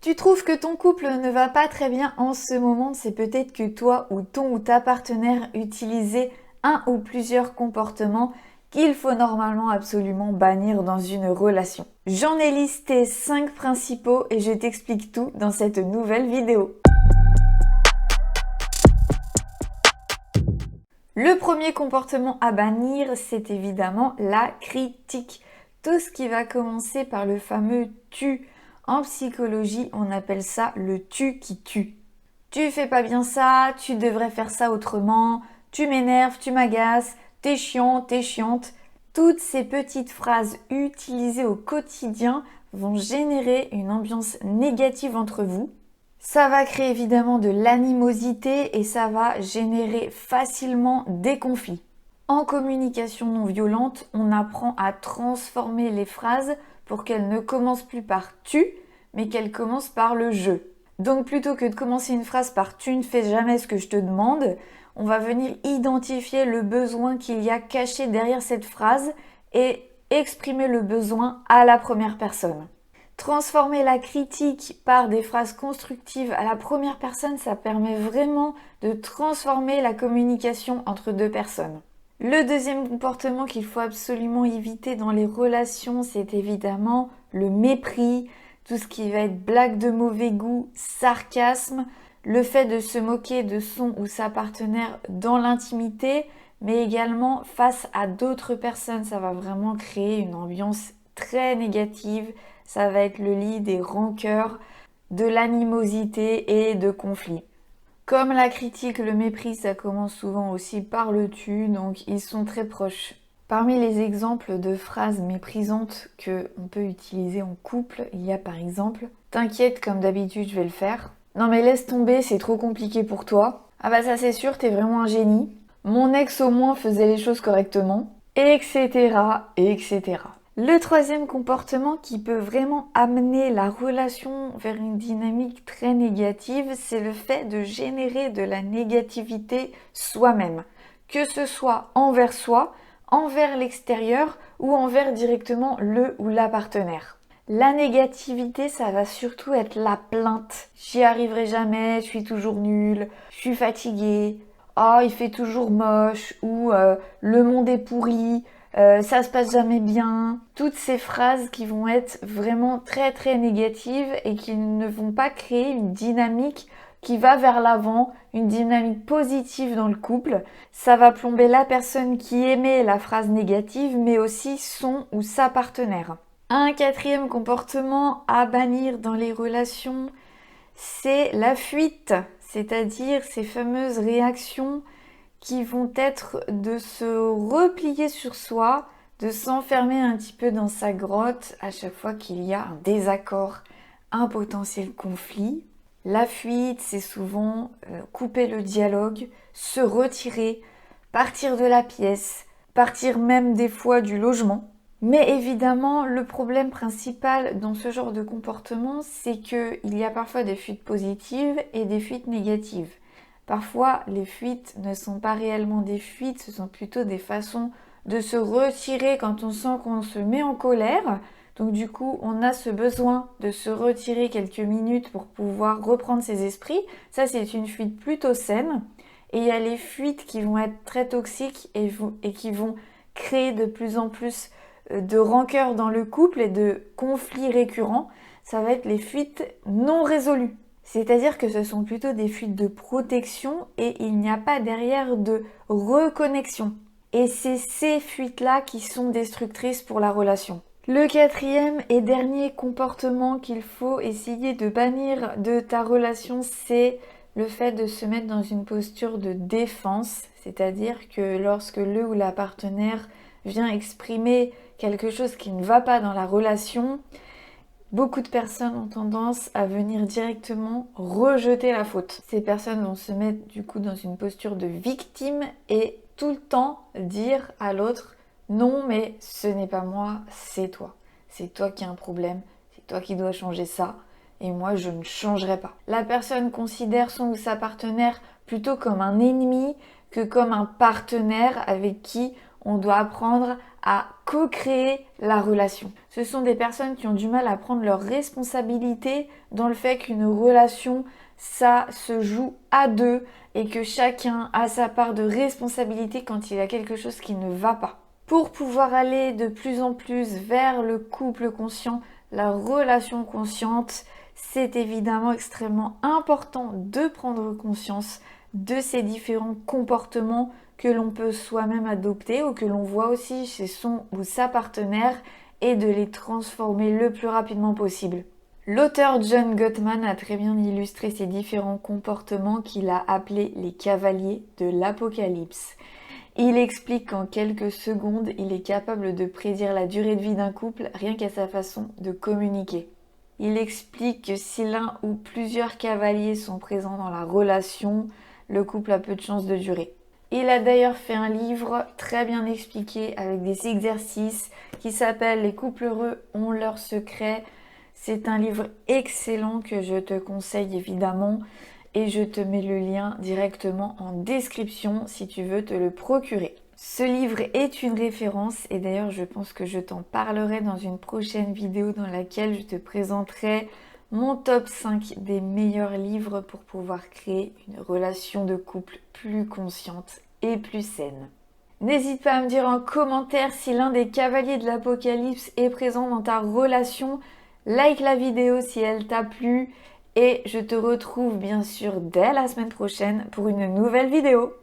Tu trouves que ton couple ne va pas très bien en ce moment, c'est peut-être que toi ou ton ou ta partenaire utilisez un ou plusieurs comportements qu'il faut normalement absolument bannir dans une relation. J'en ai listé 5 principaux et je t'explique tout dans cette nouvelle vidéo. Le premier comportement à bannir, c'est évidemment la critique. Tout ce qui va commencer par le fameux « tu ». En psychologie, on appelle ça le « tu qui tue ». Tu fais pas bien ça, tu devrais faire ça autrement, tu m'énerves, tu m'agaces, t'es chiant, t'es chiante. Toutes ces petites phrases utilisées au quotidien vont générer une ambiance négative entre vous. Ça va créer évidemment de l'animosité et ça va générer facilement des conflits. En communication non violente, on apprend à transformer les phrases pour qu'elles ne commencent plus par « tu », mais qu'elles commencent par le « je ». Donc plutôt que de commencer une phrase par « tu ne fais jamais ce que je te demande », on va venir identifier le besoin qu'il y a caché derrière cette phrase et exprimer le besoin à la première personne. Transformer la critique par des phrases constructives à la première personne, ça permet vraiment de transformer la communication entre deux personnes. Le deuxième comportement qu'il faut absolument éviter dans les relations, c'est évidemment le mépris, tout ce qui va être blague de mauvais goût, sarcasme, le fait de se moquer de son ou sa partenaire dans l'intimité, mais également face à d'autres personnes. Ça va vraiment créer une ambiance très négative. Ça va être le lit des rancœurs, de l'animosité et de conflits. Comme la critique, le mépris, ça commence souvent aussi par le tu, donc ils sont très proches. Parmi les exemples de phrases méprisantes qu'on peut utiliser en couple, il y a par exemple « T'inquiète, comme d'habitude, je vais le faire ». « Non mais laisse tomber, c'est trop compliqué pour toi ». « Ah bah ça c'est sûr, t'es vraiment un génie ». « Mon ex au moins faisait les choses correctement ». Etc. etc. Le troisième comportement qui peut vraiment amener la relation vers une dynamique très négative, c'est le fait de générer de la négativité soi-même. Que ce soit envers soi, envers l'extérieur ou envers directement le ou la partenaire. La négativité, ça va surtout être la plainte. J'y arriverai jamais, je suis toujours nulle, je suis fatiguée, oh il fait toujours moche ou le monde est pourri. Ça se passe jamais bien. Toutes ces phrases qui vont être vraiment très très négatives et qui ne vont pas créer une dynamique qui va vers l'avant, une dynamique positive dans le couple. Ça va plomber la personne qui émet la phrase négative, mais aussi son ou sa partenaire. Un quatrième comportement à bannir dans les relations, c'est la fuite, c'est-à-dire ces fameuses réactions qui vont être de se replier sur soi, de s'enfermer un petit peu dans sa grotte à chaque fois qu'il y a un désaccord, un potentiel conflit. La fuite, c'est souvent couper le dialogue, se retirer, partir de la pièce, partir même des fois du logement. Mais évidemment, le problème principal dans ce genre de comportement, c'est qu'il y a parfois des fuites positives et des fuites négatives. Parfois, les fuites ne sont pas réellement des fuites, ce sont plutôt des façons de se retirer quand on sent qu'on se met en colère. Donc du coup, on a ce besoin de se retirer quelques minutes pour pouvoir reprendre ses esprits. Ça, c'est une fuite plutôt saine. Et il y a les fuites qui vont être très toxiques et qui vont créer de plus en plus de rancœur dans le couple et de conflits récurrents. Ça va être les fuites non résolues. C'est-à-dire que ce sont plutôt des fuites de protection et il n'y a pas derrière de reconnexion. Et c'est ces fuites-là qui sont destructrices pour la relation. Le quatrième et dernier comportement qu'il faut essayer de bannir de ta relation, c'est le fait de se mettre dans une posture de défense. C'est-à-dire que lorsque le ou la partenaire vient exprimer quelque chose qui ne va pas dans la relation, beaucoup de personnes ont tendance à venir directement rejeter la faute. Ces personnes vont se mettre du coup dans une posture de victime et tout le temps dire à l'autre « Non, mais ce n'est pas moi, c'est toi. C'est toi qui as un problème, c'est toi qui dois changer ça et moi je ne changerai pas. » La personne considère son ou sa partenaire plutôt comme un ennemi que comme un partenaire avec qui on doit apprendre à co-créer la relation. Ce sont des personnes qui ont du mal à prendre leurs responsabilités dans le fait qu'une relation, ça se joue à deux et que chacun a sa part de responsabilité quand il y a quelque chose qui ne va pas. Pour pouvoir aller de plus en plus vers le couple conscient, la relation consciente, c'est évidemment extrêmement important de prendre conscience de ces différents comportements que l'on peut soi-même adopter ou que l'on voit aussi chez son ou sa partenaire et de les transformer le plus rapidement possible. L'auteur John Gottman a très bien illustré ces différents comportements qu'il a appelés les cavaliers de l'Apocalypse. Il explique qu'en quelques secondes, il est capable de prédire la durée de vie d'un couple rien qu'à sa façon de communiquer. Il explique que si l'un ou plusieurs cavaliers sont présents dans la relation, le couple a peu de chances de durer. Il a d'ailleurs fait un livre très bien expliqué avec des exercices qui s'appelle « Les couples heureux ont leurs secrets ». C'est un livre excellent que je te conseille évidemment et je te mets le lien directement en description si tu veux te le procurer. Ce livre est une référence et d'ailleurs je pense que je t'en parlerai dans une prochaine vidéo dans laquelle je te présenterai mon top 5 des meilleurs livres pour pouvoir créer une relation de couple plus consciente et plus saine. N'hésite pas à me dire en commentaire si l'un des cavaliers de l'Apocalypse est présent dans ta relation. Like la vidéo si elle t'a plu et je te retrouve bien sûr dès la semaine prochaine pour une nouvelle vidéo.